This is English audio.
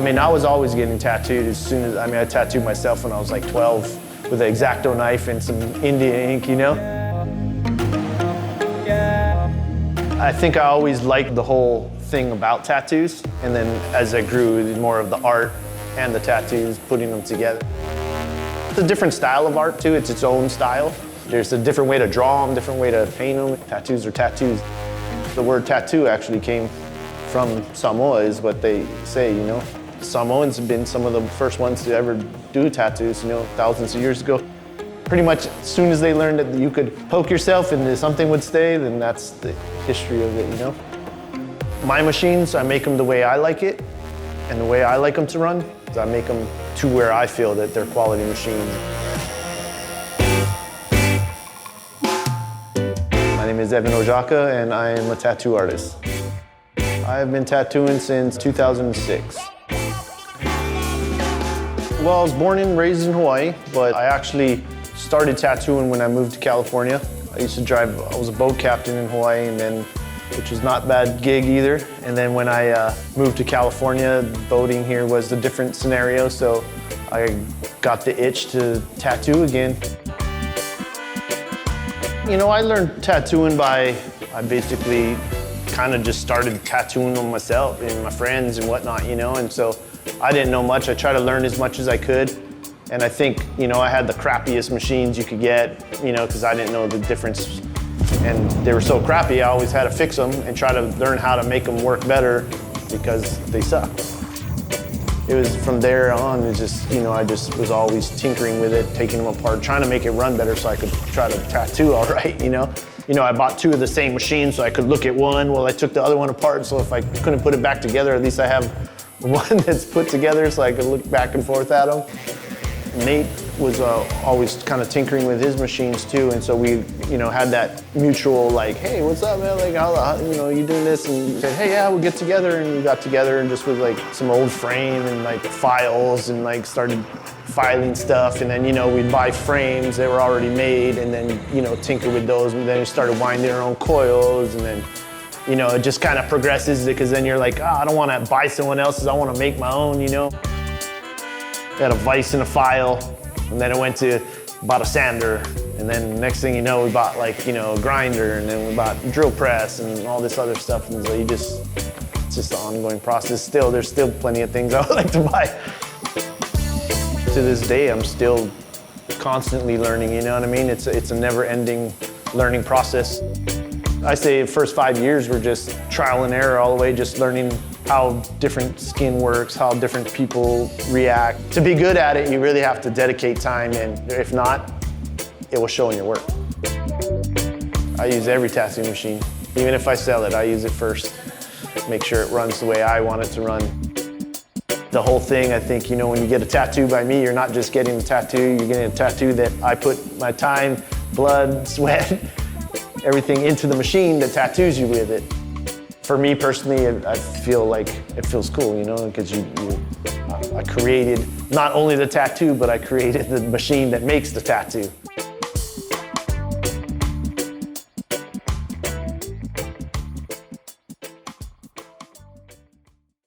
mean, I was always getting tattooed as soon as, I tattooed myself when I was like 12 with an X-Acto knife and some Indian ink, you know? I think I always liked the whole thing about tattoos, and then as I grew, more of the art and the tattoos, putting them together. It's a different style of art too, it's its own style. There's a different way to draw them, different way to paint them. Tattoos are tattoos. The word tattoo actually came from Samoa, is what they say, you know. Samoans have been some of the first ones to ever do tattoos, you know, thousands of years ago. Pretty much as soon as they learned that you could poke yourself and something would stay, then that's the history of it, you know. My machines, I make them the way I like it, and the way I like them to run, I make them to where I feel that they're quality machines. My name is Evan Ojaka, and I am a tattoo artist. I've been tattooing since 2006. Well, I was born and raised in Hawaii, but I actually started tattooing when I moved to California. I used to drive, I was a boat captain in Hawaii, and then, which was not a bad gig either. And then when I moved to California, boating here was a different scenario, so I got the itch to tattoo again. You know, I learned tattooing I basically kind of just started tattooing on myself and my friends and whatnot, you know, and so I didn't know much. I tried to learn as much as I could. And I think, you know, I had the crappiest machines you could get, you know, because I didn't know the difference. And they were so crappy, I always had to fix them and try to learn how to make them work better because they suck. It was from there on, it just, you know, I just was always tinkering with it, taking them apart, trying to make it run better so I could try to tattoo all right, you know? You know, I bought two of the same machines so I could look at one while I took the other one apart, so if I couldn't put it back together, at least I have one that's put together so I could look back and forth at them. Nate was always kind of tinkering with his machines too, and so we, you know, had that mutual like, hey, what's up, man? Like, how you know, you doing this? And he said, hey, yeah, we'll get together, and we got together and just with like some old frame and like files and like started filing stuff, and then, you know, we'd buy frames that were already made and then, you know, tinker with those, and then we started winding our own coils, and then, you know, it just kind of progresses because then you're like, I don't want to buy someone else's, I want to make my own, you know. We had a vise and a file, and then it went to, bought a sander, and then next thing you know, we bought like, you know, a grinder, and then we bought a drill press and all this other stuff, and so it's just an ongoing process. There's still plenty of things I would like to buy. To this day, I'm still constantly learning, you know what I mean? It's a never-ending learning process. I say the first 5 years were just trial and error all the way, just learning how different skin works, how different people react. To be good at it, you really have to dedicate time, and if not, it will show in your work. I use every tattoo machine. Even if I sell it, I use it first. Make sure it runs the way I want it to run. The whole thing, I think, you know, when you get a tattoo by me, you're not just getting a tattoo, you're getting a tattoo that I put my time, blood, sweat, everything into the machine that tattoos you with it. For me personally, I feel like it feels cool, you know, because I created not only the tattoo, but I created the machine that makes the tattoo.